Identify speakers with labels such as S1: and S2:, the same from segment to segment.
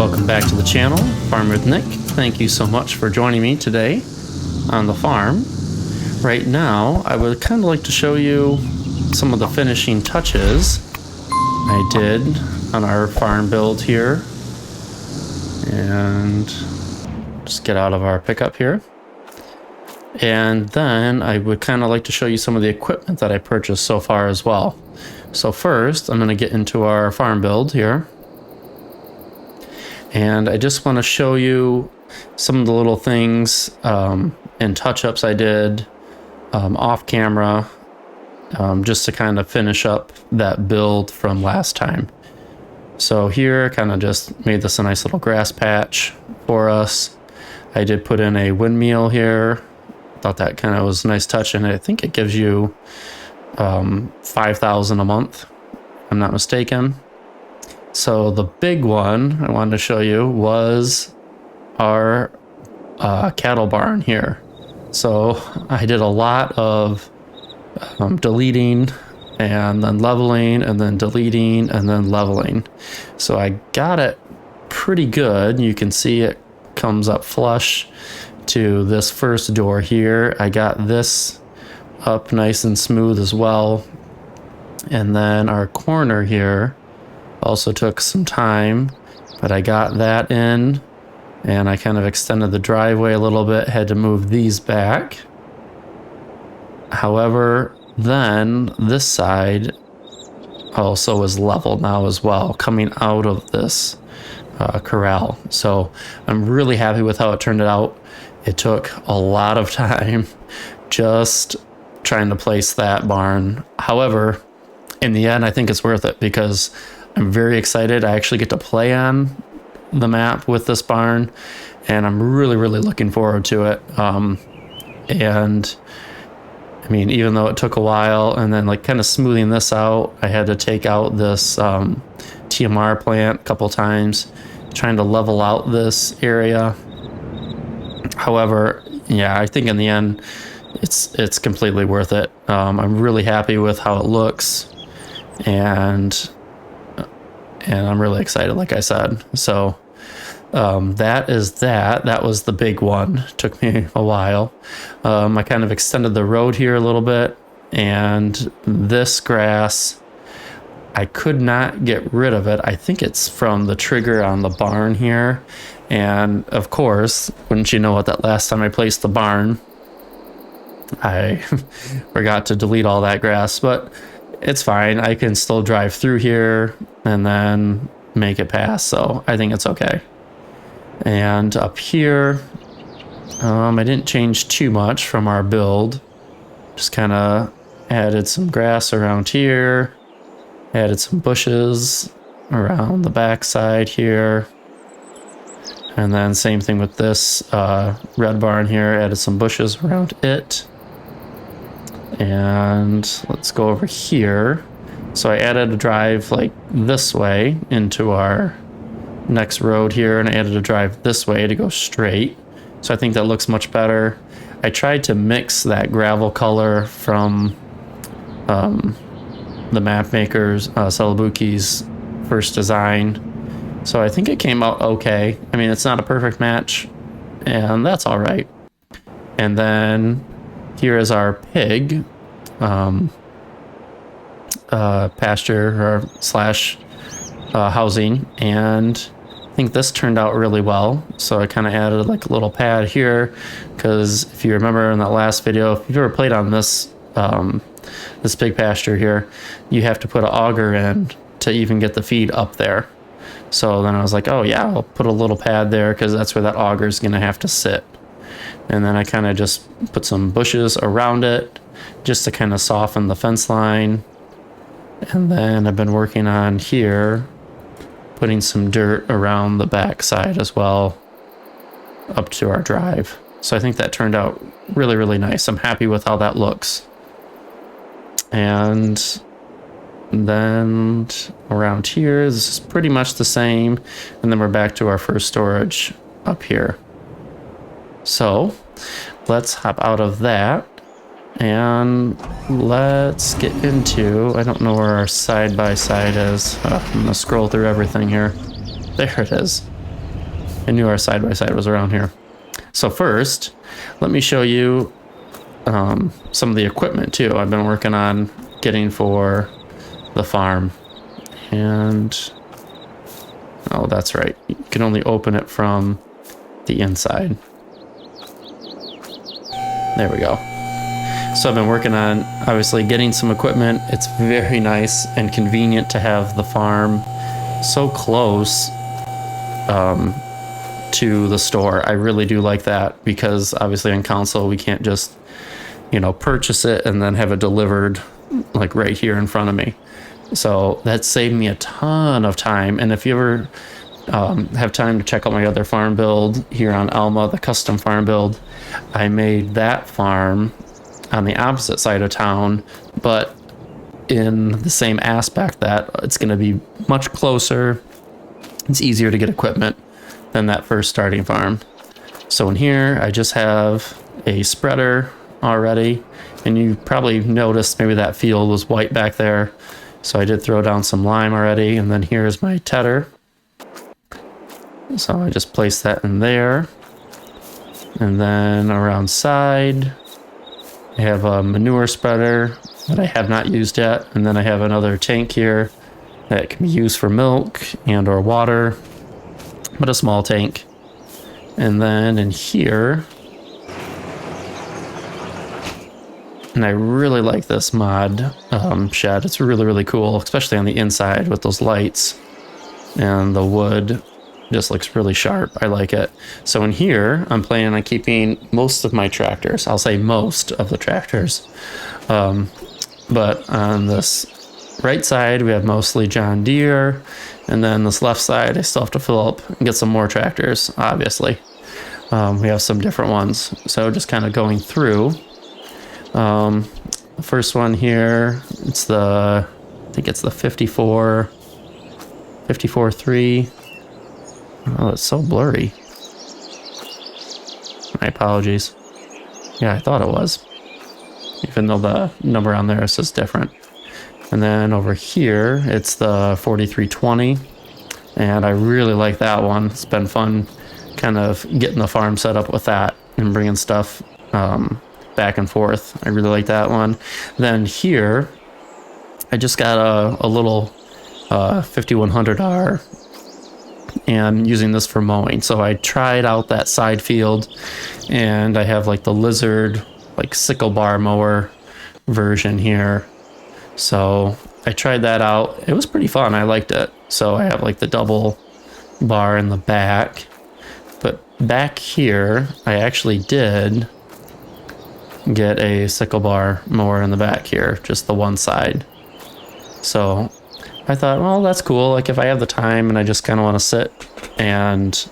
S1: Welcome back to the channel, Farm with Nick. Thank you so much for joining me today on the farm. Right now, I would kind of like to show you some of the finishing touches I did on our farm build here. And just get out of our pickup here. And then I would kind of like to show you some of the equipment that I purchased so far as well. So first, I'm going to get into our farm build here. And I just want to show you some of the little things and touch-ups I did off camera, just to kind of finish up that build from last time. So here, I kind of just made this a nice little grass patch for us. I did put in a windmill here. Thought that kind of was a nice touch, and I think it gives you 5,000 a month, if I'm not mistaken. So the big one I wanted to show you was our cattle barn here. So I did a lot of deleting and then leveling and then deleting and then leveling. So I got it pretty good. You can see it comes up flush to this first door here. I got this up nice and smooth as well. And then our corner here also took some time, but I got that in, and I kind of extended the driveway a little bit, had to move these back. However, then this side also is level now as well, coming out of this corral. So I'm really happy with how it turned out. It took a lot of time just trying to place that barn. However, in the end, I think it's worth it because I'm very excited. I actually get to play on the map with this barn, and I'm really looking forward to it. And I mean, even though it took a while, and then like kind of smoothing this out, I had to take out this TMR plant a couple times, trying to level out this area. However, yeah, I think in the end, it's completely worth it. I'm really happy with how it looks, and I'm really excited, like I said. So that is that. That was the big one. Took me a while. I kind of extended the road here a little bit, and this grass, I could not get rid of it. I think it's from the trigger on the barn here. And of course, wouldn't you know it, that last time I placed the barn, I forgot to delete all that grass, but it's fine. I can still drive through here and then make it pass. So I think it's okay. And up here, I didn't change too much from our build. Just kind of added some grass around here. Added some bushes around the back side here. And then same thing with this red barn here. Added some bushes around it. And let's go over here. So I added a drive like this way into our next road here, and I added a drive this way to go straight. So I think that looks much better. I tried to mix that gravel color from the map maker's Celabuki's first design. So I think it came out okay. I mean, it's not a perfect match, and that's all right. And then here is our pig pasture or slash housing, and I think this turned out really well. So I kind of added like a little pad here, because if you remember in that last video, if you've ever played on this this pig pasture here, you have to put an auger in to even get the feed up there. So then I was like, oh yeah, I'll put a little pad there because that's where that auger is going to have to sit. And then I kind of just put some bushes around it just to kind of soften the fence line. And then I've been working on here, putting some dirt around the back side as well, up to our drive. So I think that turned out really nice. I'm happy with how that looks. And then around here, this is pretty much the same. And then we're back to our first storage up here. So let's hop out of that and let's get into, I don't know where our side by side is. I'm gonna scroll through everything here. There it is. I knew our side-by-side was around here. So first, let me show you some of the equipment too I've been working on getting for the farm. And oh, that's right, you can only open it from the inside. There we go. So I've been working on obviously getting some equipment. It's very nice and convenient to have the farm so close to the store. I really do like that, because obviously on console we can't just, purchase it and then have it delivered like right here in front of me. So that saved me a ton of time. And if you ever have time to check out my other farm build here on Alma, the custom farm build, I made that farm on the opposite side of town, but in the same aspect that it's going to be much closer. It's easier to get equipment than that first starting farm. So in here, I just have a spreader already, and you probably noticed maybe that field was white back there. So I did throw down some lime already, and then here's my tedder. So I just placed that in there. And then around side, I have a manure spreader that I have not used yet. And then I have another tank here that can be used for milk and or water, but a small tank. And then in here, and I really like this mod shed. It's really, really cool, especially on the inside with those lights, and the wood just looks really sharp. I like it. So in here, I'm planning on keeping most of my tractors. I'll say most of the tractors. But on this right side, we have mostly John Deere. And then this left side, I still have to fill up and get some more tractors, obviously. We have some different ones. So just kind of going through. The first one here, I think it's the 54.3. Oh, it's so blurry. My apologies. Yeah, I thought it was, even though the number on there says different. And then over here, it's the 4320, and I really like that one. It's been fun kind of getting the farm set up with that and bringing stuff back and forth. I really like that one. Then here, I just got a little 5100R, and using this for mowing. So I tried out that side field, and I have like the Lizard like sickle bar mower version here. So I tried that out. It was pretty fun. I liked it. So I have like the double bar in the back, but back here I actually did get a sickle bar mower in the back here, just the one side. So I thought, well, that's cool. Like if I have the time and I just kind of want to sit and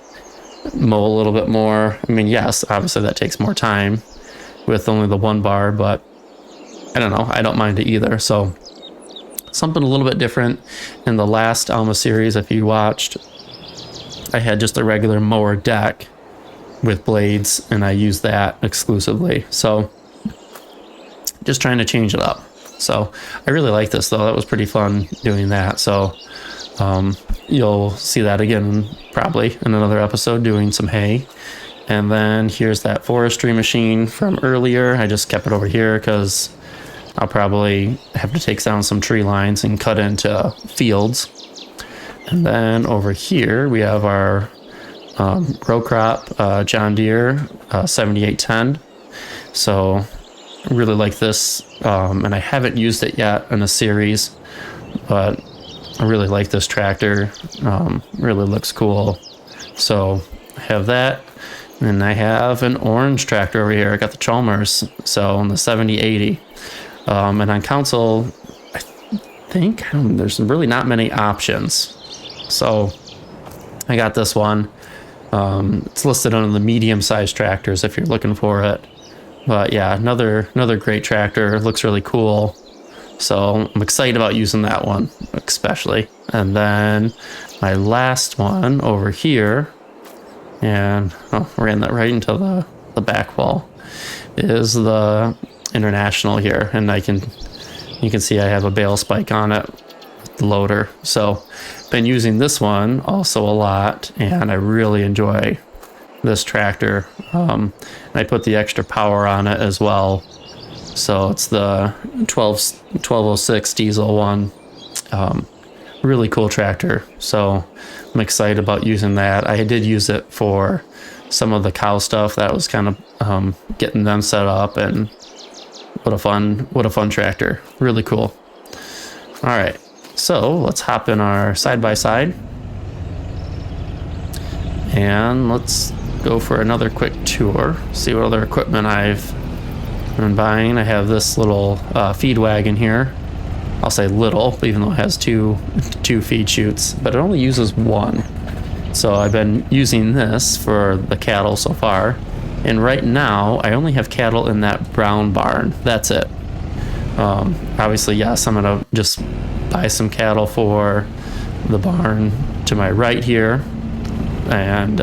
S1: mow a little bit more. I mean, yes, obviously that takes more time with only the one bar, but I don't know. I don't mind it either. So something a little bit different. In the last Alma series, if you watched, I had just a regular mower deck with blades, and I used that exclusively. So just trying to change it up. So I really like this though. That was pretty fun doing that. So you'll see that again probably in another episode, doing some hay. And then here's that forestry machine from earlier. I just kept it over here because I'll probably have to take down some tree lines and cut into fields. And then over here we have our row crop John Deere 7810. So I really like this, and I haven't used it yet in a series, but I really like this tractor. Really looks cool. So I have that, and I have an orange tractor over here. I got the Chalmers, so on the 7080. And on console, I think there's really not many options. So I got this one. It's listed under the medium-sized tractors if you're looking for it. But yeah, another great tractor. It looks really cool. So I'm excited about using that one, especially. And then my last one over here, and ran that right into the back wall, is the International here. And you can see I have a bale spike on it. the loader. So been using this one also a lot, and I really enjoy this tractor. I put the extra power on it as well. So it's the 1206 diesel one. Really cool tractor. So I'm excited about using that. I did use it for some of the cow stuff. That was kind of getting them set up, and what a fun tractor. Really cool. All right, so let's hop in our side-by-side and let's go for another quick tour, see what other equipment I've been buying. I have this little feed wagon here. I'll say little, even though it has two feed chutes, but it only uses one. So I've been using this for the cattle so far. And right now, I only have cattle in that brown barn. That's it. Obviously, yes, I'm gonna just buy some cattle for the barn to my right here, and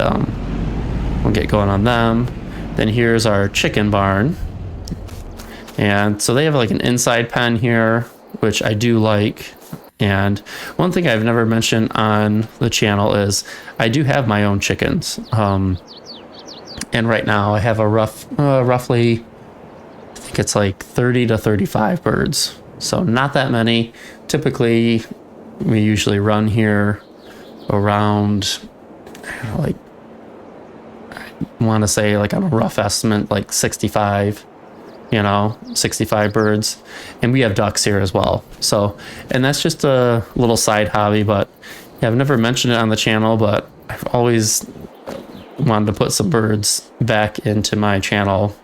S1: we'll get going on them. Then here's our chicken barn. And so they have like an inside pen here, which I do like. And one thing I've never mentioned on the channel is I do have my own chickens. And right now I have a roughly, I think it's like 30 to 35 birds. So not that many. Typically, we usually run here around, I want to say like on a rough estimate, like 65 birds. And we have ducks here as well. So, and that's just a little side hobby, but yeah, I've never mentioned it on the channel, but I've always wanted to put some birds back into my channel,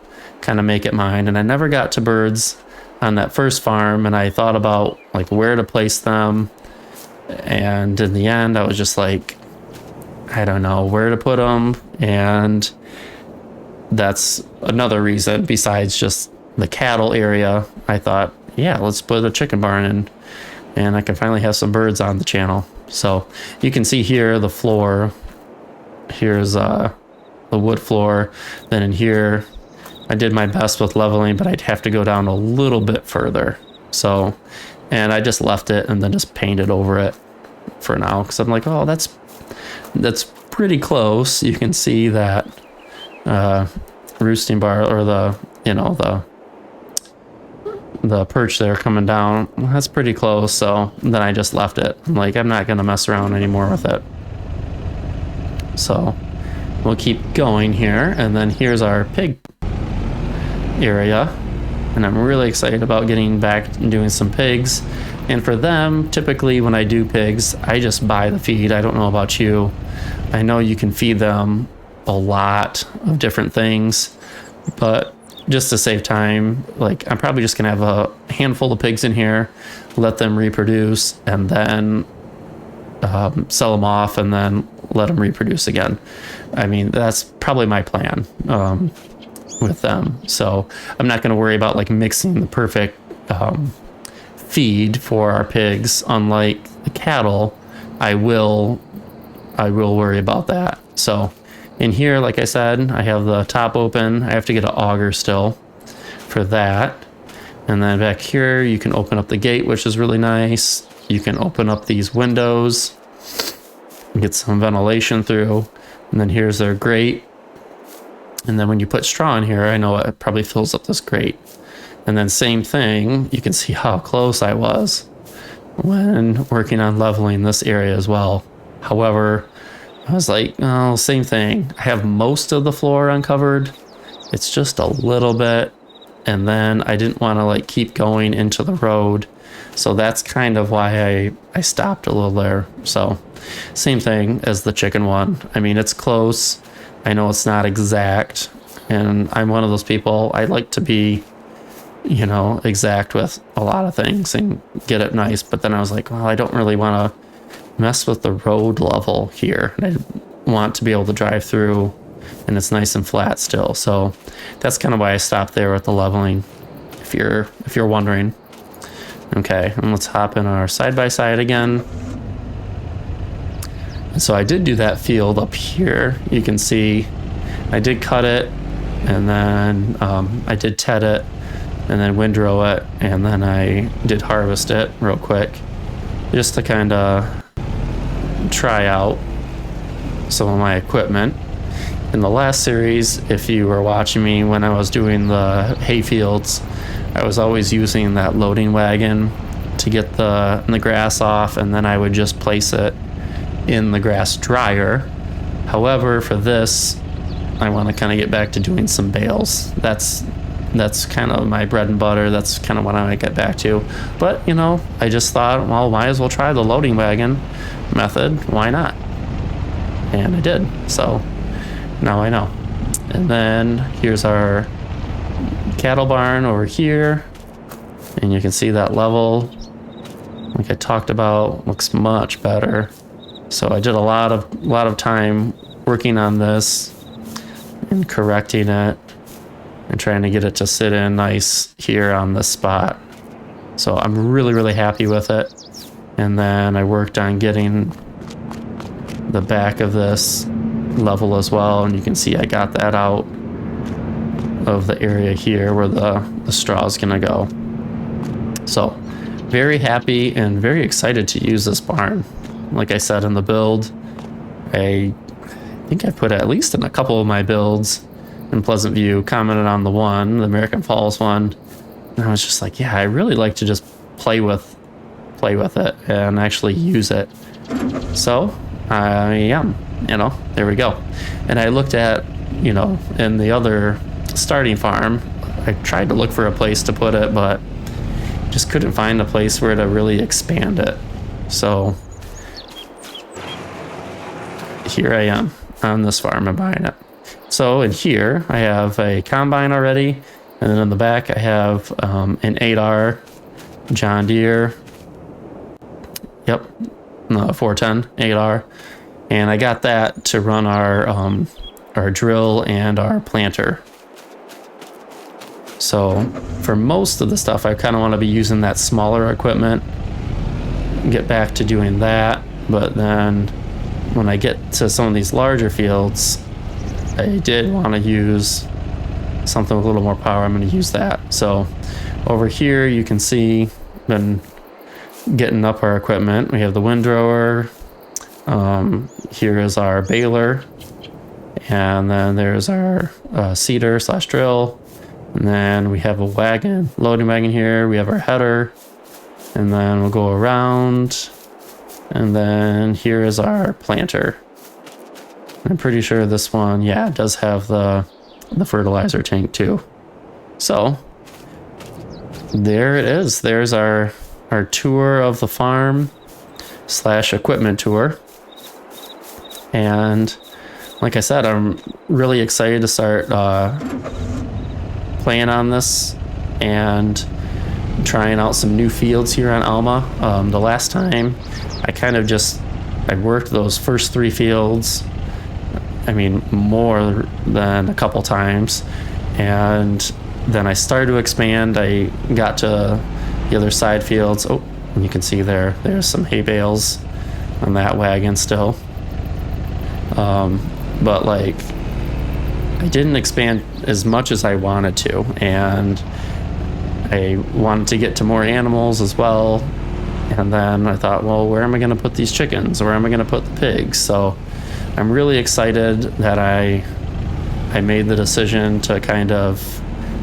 S1: kind of make it mine. And I never got to birds on that first farm, and I thought about like where to place them. And in the end, I was just like, I don't know where to put them. And that's another reason besides just the cattle area. I thought, yeah, let's put a chicken barn in, and I can finally have some birds on the channel. So you can see here the floor. Here's the wood floor. Then in here, I did my best with leveling, but I'd have to go down a little bit further. So, and I just left it and then just painted over it for now, because I'm like, oh, that's pretty close. You can see that roosting bar, or the perch there coming down. That's pretty close. So then I just left it. I'm like, I'm not gonna mess around anymore with it. So we'll keep going here, and then here's our pig area, and I'm really excited about getting back and doing some pigs. And for them, typically when I do pigs, I just buy the feed. I don't know about you. I know you can feed them a lot of different things, but just to save time, like I'm probably just gonna have a handful of pigs in here, let them reproduce, and then sell them off, and then let them reproduce again. I mean, that's probably my plan with them. So I'm not going to worry about like mixing the perfect feed for our pigs. Unlike the cattle, I will worry about that. So in here, like I said, I have the top open. I have to get an auger still for that. And then back here, you can open up the gate, which is really nice. You can open up these windows and get some ventilation through. And then here's their grate. And then when you put straw in here, I know it probably fills up this grate. And then same thing, you can see how close I was when working on leveling this area as well. However, I was like, oh, same thing. I have most of the floor uncovered. It's just a little bit. And then I didn't want to like keep going into the road. So that's kind of why I stopped a little there. So same thing as the chicken one. I mean, it's close. I know it's not exact. And I'm one of those people, I like to be, exact with a lot of things and get it nice. But then I was like, well, I don't really want to mess with the road level here. And I want to be able to drive through, and it's nice and flat still. So that's kind of why I stopped there with the leveling, if you're wondering. Okay, and let's hop in our side-by-side again. So I did do that field up here. You can see I did cut it, and then I did ted it, and then windrow it, and then I did harvest it real quick. just to kind of try out some of my equipment. In the last series, if you were watching me when I was doing the hay fields, I was always using that loading wagon to get the grass off, and then I would just place it in the grass dryer. However, for this, I want to kind of get back to doing some bales. That's kind of my bread and butter. That's kind of what I might get back to. But, you know, I just thought, well, might as well try the loading wagon method. Why not? And I did. So now I know. And then here's our cattle barn over here. And you can see that level, like I talked about, looks much better. So I did a lot of time working on this and correcting it and trying to get it to sit in nice here on this spot. So I'm really, really happy with it. And then I worked on getting the back of this level as well, and you can see I got that out of the area here where the straw is gonna go. So very happy and very excited to use this barn. Like I said in the build, I think I put at least in a couple of my builds in Pleasant View, commented on the American Falls one, and I was just like, yeah, I really like to just play with it and actually use it. So I am, there we go. And I looked at, in the other starting farm, I tried to look for a place to put it, but just couldn't find a place where to really expand it. So here I am on this farm and buying it. So in here I have a combine already, and then in the back I have an 8R John Deere, 410 8R, and I got that to run our drill and our planter. So for most of the stuff, I kind of want to be using that smaller equipment, get back to doing that. But then when I get to some of these larger fields, I did want to use something with a little more power. I'm going to use that. So over here, you can see, been getting up our equipment. We have the windrower. Here is our baler. And then there's our seeder / drill. And then we have a loading wagon here. We have our header. And then we'll go around. And then here is our planter. I'm pretty sure this one, it does have the fertilizer tank too. So there it is. There's our tour of the farm / equipment tour. And like I said, I'm really excited to start playing on this and trying out some new fields here on Alma. The last time I worked those first 3 fields, more than a couple times, and then I started to expand. I got to the other side fields. Oh, and you can see there's some hay bales on that wagon still. But I didn't expand as much as I wanted to, and I wanted to get to more animals as well. And then I thought, well, where am I going to put these chickens? Where am I going to put the pigs? So I'm really excited that I made the decision to kind of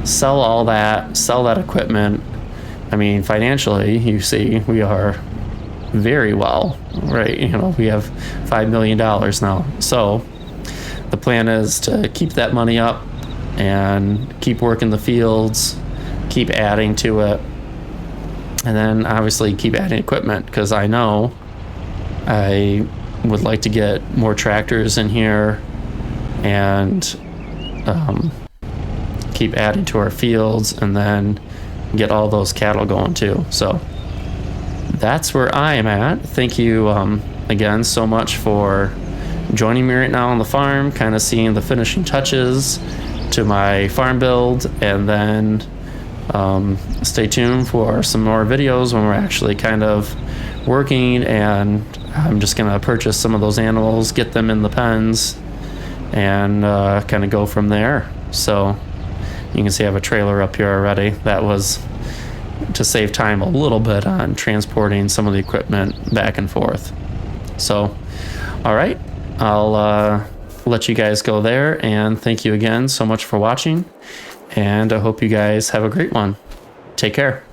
S1: sell that equipment. Financially, you see, we are very well, right? We have $5 million now. So the plan is to keep that money up and keep working the fields, keep adding to it, and then obviously keep adding equipment, because I know I would like to get more tractors in here and keep adding to our fields, and then get all those cattle going too. So that's where I am at. Thank you again so much for joining me right now on the farm, kind of seeing the finishing touches to my farm build, and then stay tuned for some more videos when we're actually kind of working, and I'm just gonna purchase some of those animals, get them in the pens, and kind of go from there. So you can see I have a trailer up here already. That was to save time a little bit on transporting some of the equipment back and forth. So, all right, I'll let you guys go there, and thank you again so much for watching, and I hope you guys have a great one. Take care.